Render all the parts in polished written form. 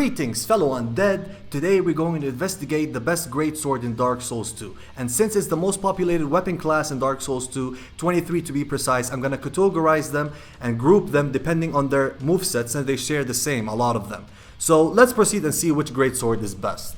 Greetings fellow undead, today we're going to investigate the best greatsword in Dark Souls 2. And since it's the most populated weapon class in Dark Souls 2, 23 to be precise, I'm gonna categorize them and group them depending on their movesets since they share the same, a lot of them. So let's proceed and see which greatsword is best.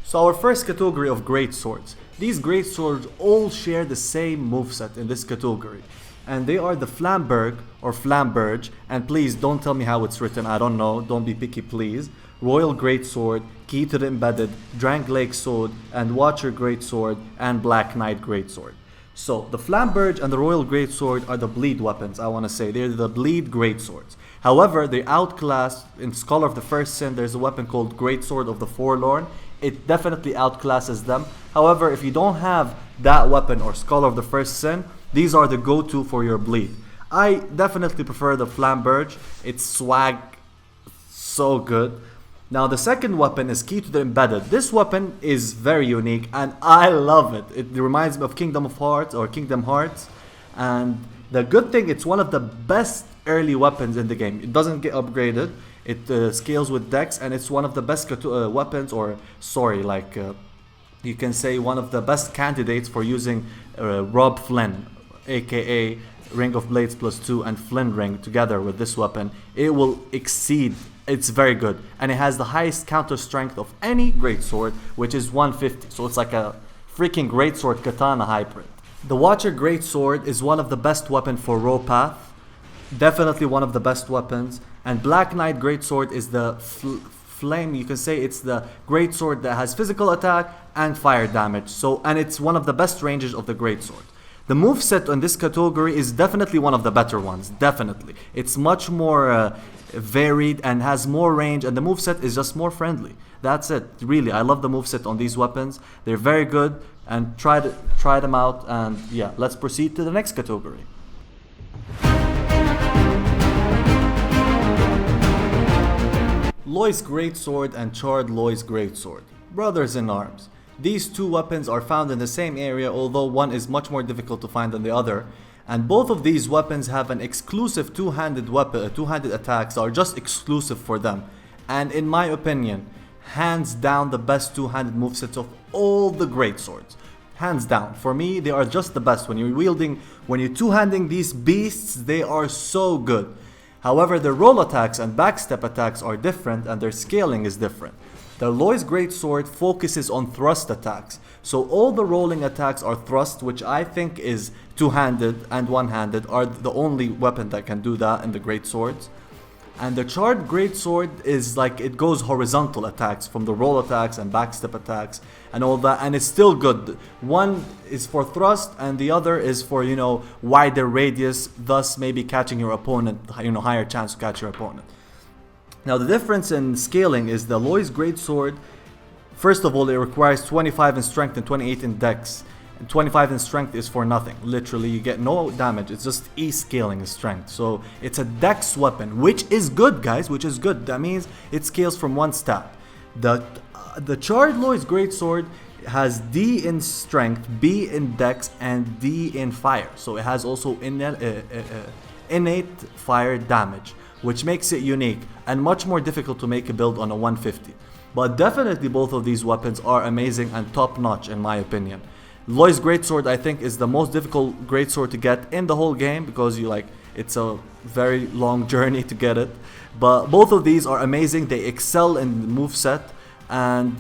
So our first category of greatswords. These greatswords all share the same moveset in this category. And they are the Flamberg or Flamberge, and please don't tell me how it's written, I don't know, don't be picky please. Royal Greatsword, Key to the Embedded, Drank Lake Sword, and Watcher Greatsword, and Black Knight Greatsword. So the Flamberge and the Royal Greatsword are the bleed weapons, I want to say. They're the bleed greatswords. However, they outclass, in Scholar of the First Sin, there's a weapon called Greatsword of the Forlorn. It definitely outclasses them. However, if you don't have that weapon or Scholar of the First Sin, these are the go-to for your bleed. I definitely prefer the Flamberge. It's swag, so good. Now the second weapon is Key to the Embedded. This weapon is very unique and I love it. It reminds me of Kingdom of Hearts or Kingdom Hearts. And the good thing, it's one of the best early weapons in the game. It doesn't get upgraded. It scales with dex, and it's one of the best weapons, or sorry, like you can say one of the best candidates for using Rob Flynn, aka Ring of Blades +2 and Flynn Ring together with this weapon. It will exceed, it's very good, and it has the highest counter strength of any greatsword, which is 150, so it's like a freaking greatsword katana hybrid. The Watcher Greatsword is one of the best weapons for Row Path, definitely one of the best weapons. And Black Knight Greatsword is the flame, you can say it's the greatsword that has physical attack and fire damage. So, and it's one of the best ranges of the greatsword. The moveset on this category is definitely one of the better ones, definitely. It's much more varied and has more range, and the moveset is just more friendly. That's it, really. I love the moveset on these weapons. They're very good, and try them out. And yeah, let's proceed to the next category. Loy's Greatsword and Charred Loy's Greatsword, brothers in arms. These two weapons are found in the same area, although one is much more difficult to find than the other. And both of these weapons have an exclusive two-handed attacks that are just exclusive for them. And in my opinion, hands down the best two-handed movesets of all the greatswords. Hands down. For me, they are just the best. When you're two-handing these beasts, they are so good. However, their roll attacks and backstep attacks are different, and their scaling is different. The Loy's Greatsword focuses on thrust attacks, so all the rolling attacks are thrust, which I think is two-handed and one-handed are the only weapon that can do that in the Greatswords. And the Charred Greatsword is like, it goes horizontal attacks from the roll attacks and backstep attacks and all that, and it's still good. One is for thrust and the other is for, you know, wider radius, thus maybe catching your opponent, you know, higher chance to catch your opponent. Now the difference in scaling is the Loy's Greatsword, first of all, it requires 25 in strength and 28 in dex. 25 in strength is for nothing. Literally, you get no damage. It's just E-scaling in strength. So it's a dex weapon, which is good, guys, which is good. That means it scales from one stat. The Charred Loy's Greatsword has D in strength, B in dex, and D in fire. So it has also innate fire damage, which makes it unique and much more difficult to make a build on a 150. But definitely both of these weapons are amazing and top-notch in my opinion. Loy's Greatsword, I think, is the most difficult greatsword to get in the whole game because it's a very long journey to get it. But both of these are amazing. They excel in the moveset and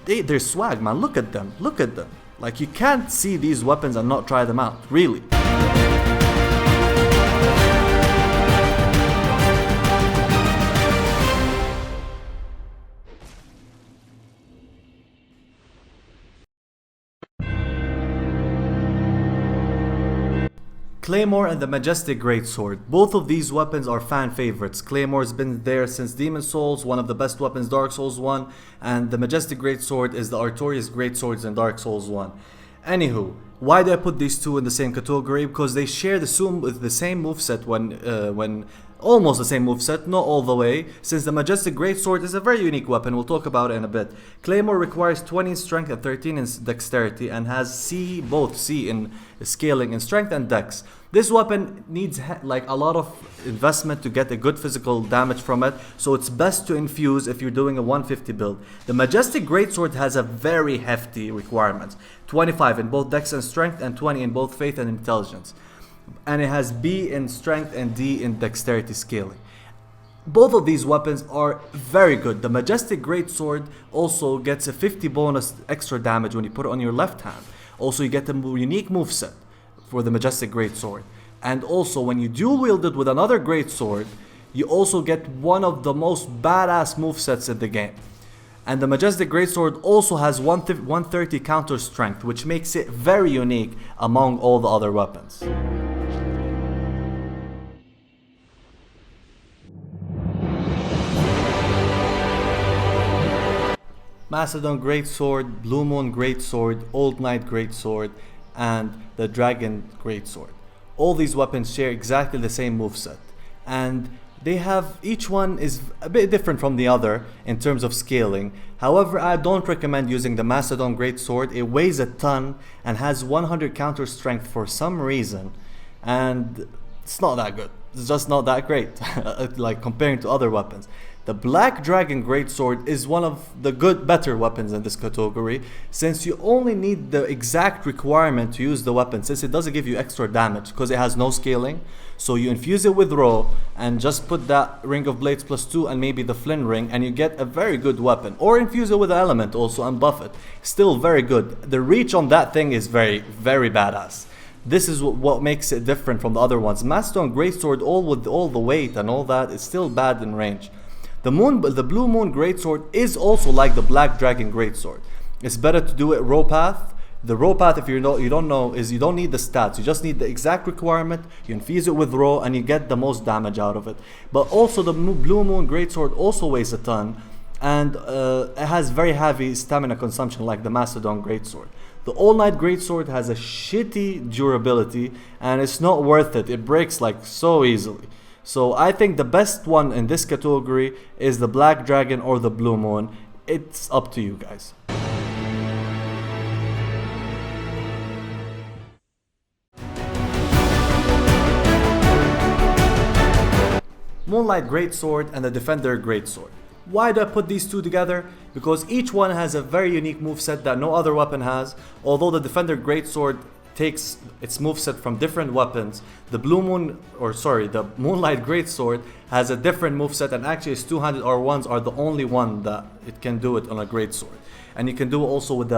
they're swag, man. Look at them. Look at them. Like, you can't see these weapons and not try them out, really. Claymore and the Majestic Greatsword. Both of these weapons are fan favorites. Claymore's been there since Demon Souls, one of the best weapons Dark Souls 1, and the Majestic Greatsword is the Artorias Greatswords in Dark Souls 1. Anywho, why do I put these two in the same category? Because they share the same moveset when almost the same moveset, not all the way, since the Majestic Greatsword is a very unique weapon. We'll talk about it in a bit. Claymore requires 20 in strength and 13 in dexterity, and has both C in scaling in strength and dex. This weapon needs like a lot of investment to get a good physical damage from it, so it's best to infuse if you're doing a 150 build. The Majestic Greatsword has a very hefty requirement, 25 in both dex and strength, and 20 in both faith and intelligence. And it has B in strength and D in dexterity scaling. Both of these weapons are very good. The Majestic Greatsword also gets a 50 bonus extra damage when you put it on your left hand. Also, you get a unique moveset for the Majestic Greatsword. And also, when you dual wield it with another Greatsword, you also get one of the most badass movesets in the game. And the Majestic Greatsword also has 130 counter strength, which makes it very unique among all the other weapons. Macedon Greatsword, Blue Moon Greatsword, Old Knight Greatsword, and the Dragon Greatsword. All these weapons share exactly the same moveset, and they have, each one is a bit different from the other in terms of scaling. However, I don't recommend using the Macedon Greatsword. It weighs a ton and has 100 counter strength for some reason, and it's not that good. It's just not that great, like comparing to other weapons. The Black Dragon Greatsword is one of the better weapons in this category, since you only need the exact requirement to use the weapon, since it doesn't give you extra damage because it has no scaling. So you infuse it with Raw and just put that Ring of Blades +2 and maybe the Flynn Ring, and you get a very good weapon. Or infuse it with an element also and buff it. Still very good. The reach on that thing is very, very badass. This is what makes it different from the other ones. Macedon Greatsword, with all the weight and all that, is still bad in range. The Blue Moon Greatsword is also like the Black Dragon Greatsword. It's better to do it Raw Path. The Raw Path, if you don't know, is you don't need the stats. You just need the exact requirement. You infuse it with Raw and you get the most damage out of it. But also the Blue Moon Greatsword also weighs a ton, and it has very heavy stamina consumption like the Macedon Greatsword. The All Knight Greatsword has a shitty durability and it's not worth it. It breaks like so easily. So I think the best one in this category is the Black Dragon or the Blue Moon. It's up to you guys. Moonlight Greatsword and the Defender Greatsword. Why do I put these two together? Because each one has a very unique moveset that no other weapon has. Although the Defender Greatsword takes its moveset from different weapons, the Moonlight Greatsword has a different moveset, and actually its 200 R1s are the only one that it can do it on a Greatsword. And you can do it also with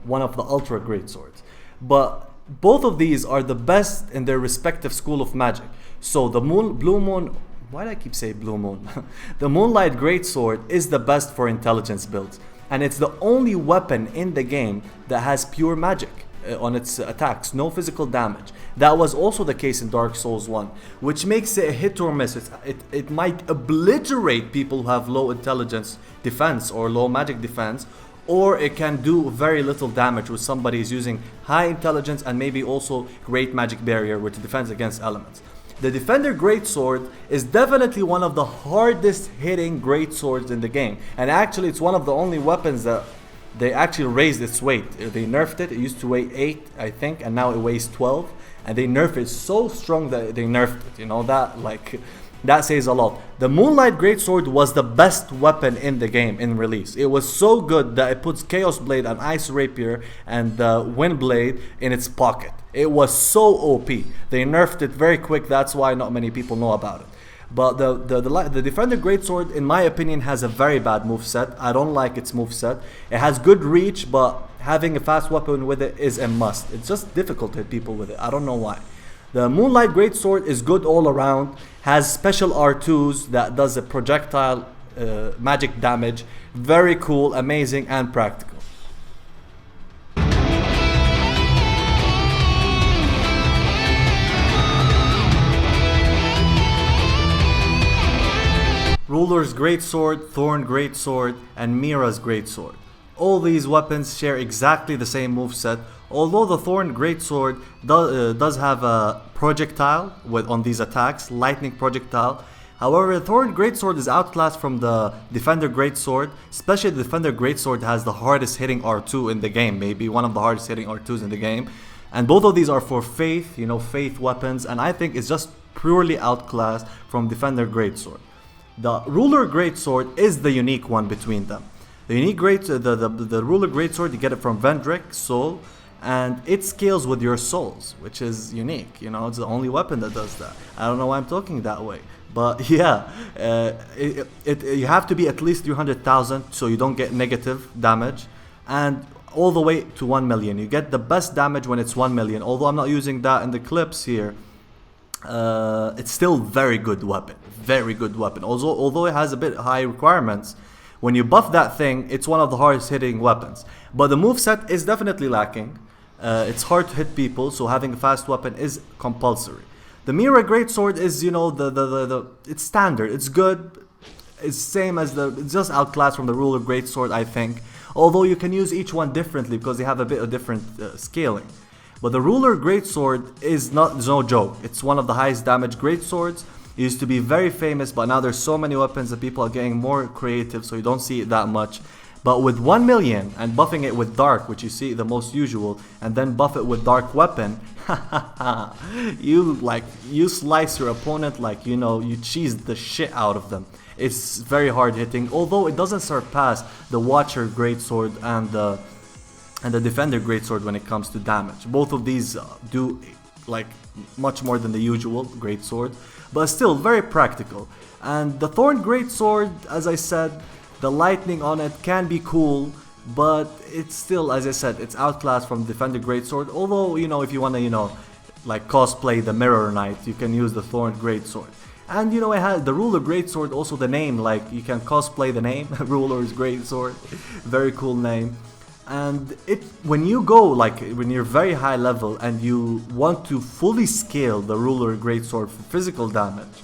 one of the Ultra Greatswords. But both of these are the best in their respective school of magic. So the Blue Moon... Why do I keep saying Blue Moon? The Moonlight Greatsword is the best for intelligence builds, and it's the only weapon in the game that has pure magic on its attacks, no physical damage. That was also the case in Dark Souls 1, which makes it a hit or miss. It might obliterate people who have low intelligence defense or low magic defense, or it can do very little damage with somebody who's using high intelligence and maybe also great magic barrier, which defends against elements. The Defender Greatsword is definitely one of the hardest hitting greatswords in the game, and actually it's one of the only weapons that they actually raised its weight. They nerfed it. It used to weigh 8, I think, and now it weighs 12, and they nerfed it so strong that they nerfed it. You know, that says a lot. The Moonlight Greatsword was the best weapon in the game in release. It was so good that it puts Chaos Blade and Ice Rapier and Wind Blade in its pocket. It was so OP. They nerfed it very quick. That's why not many people know about it. But the Defender Greatsword, in my opinion, has a very bad moveset. I don't like its moveset. It has good reach, but having a fast weapon with it is a must. It's just difficult to hit people with it. I don't know why. The Moonlight Greatsword is good all around. Has special R2s that does a projectile magic damage. Very cool, amazing, and practical. Ruler's Greatsword, Thorn Greatsword, and Mira's Greatsword. All these weapons share exactly the same moveset, although the Thorn Greatsword does have a projectile on these attacks, lightning projectile, However, the Thorn Greatsword is outclassed from the Defender Greatsword. Especially the Defender Greatsword has the hardest hitting R2 in the game, maybe one of the hardest hitting R2s in the game. And both of these are for Faith, you know, Faith weapons, and I think it's just purely outclassed from Defender Greatsword. The Ruler Greatsword is the unique one between them. The unique the Ruler Greatsword, you get it from Vendrick Soul, and it scales with your souls, which is unique. You know, it's the only weapon that does that. I don't know why I'm talking that way, but yeah, you have to be at least 300,000 so you don't get negative damage, and all the way to 1 million. You get the best damage when it's 1 million. Although I'm not using that in the clips here, it's still very good weapon. Very good weapon. Although it has a bit high requirements, when you buff that thing, it's one of the hardest hitting weapons. But the moveset is definitely lacking. It's hard to hit people, so having a fast weapon is compulsory. The Mira Greatsword is, you know, it's standard. It's good. It's same as it's just outclassed from the Ruler Greatsword, I think. Although you can use each one differently because they have a bit of different scaling. But the Ruler Greatsword is no joke. It's one of the highest damage Greatswords. It used to be very famous, but now there's so many weapons that people are getting more creative, so you don't see it that much. But with 1 million and buffing it with Dark, which you see the most usual, and then buff it with Dark Weapon, you slice your opponent like, you know, you cheese the shit out of them. It's very hard hitting, although it doesn't surpass the Watcher Greatsword and the Defender Greatsword when it comes to damage. Both of these do like much more than the usual Greatsword, but still very practical. And the Thorn Greatsword, as I said, the lightning on it can be cool, but it's still, as I said, it's outclassed from Defender Greatsword. Although, you know, if you want to, you know, like cosplay the Mirror Knight, you can use the Thorn Greatsword. And you know, it has the Ruler Greatsword, also the name, like you can cosplay the name, Ruler's Greatsword, very cool name. And when you go, like when you're very high level and you want to fully scale the Ruler Greatsword for physical damage,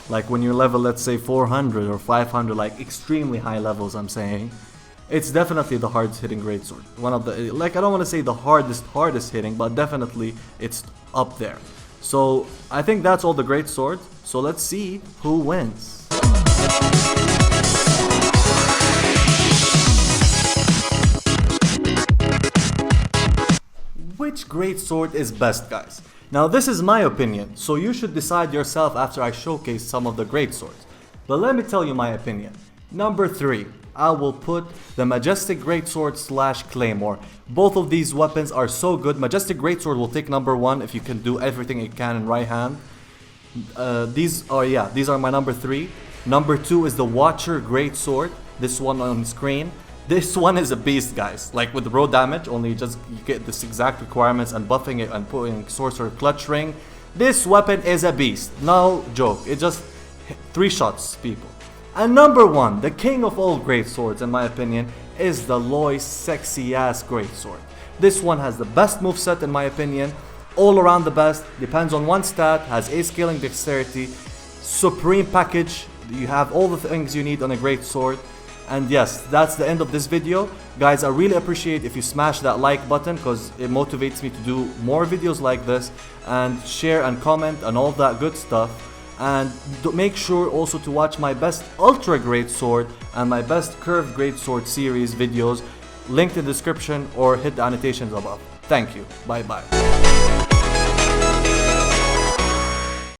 like when you're level, let's say 400 or 500, like extremely high levels, I'm saying, it's definitely the hardest hitting Greatsword. One of the, like, I don't want to say the hardest hitting, but definitely it's up there. So I think that's all the Greatsword. So let's see who wins. Which Greatsword is best, guys? Now this is my opinion, so you should decide yourself after I showcase some of the Greatswords. But let me tell you my opinion. Number 3, I will put the Majestic Greatsword / Claymore. Both of these weapons are so good. Majestic Greatsword will take number 1 if you can do everything it can in right hand. These are my number 3. Number 2 is the Watcher Greatsword. This one on screen. This one is a beast, guys. Like with raw damage, only you get this exact requirements and buffing it and putting Sorcerer Clutch Ring. This weapon is a beast. No joke. It just 3 shots, people. And number 1, the king of all Greatswords, in my opinion, is the Lois sexy ass Greatsword. This one has the best moveset, in my opinion. All around the best. Depends on one stat. Has A scaling dexterity. Supreme package. You have all the things you need on a Greatsword. And yes, that's the end of this video. Guys, I really appreciate if you smash that like button because it motivates me to do more videos like this, and share and comment and all that good stuff. And make sure also to watch my best Ultra Greatsword and my best Curved Greatsword series videos, linked in the description or hit the annotations above. Thank you. Bye bye.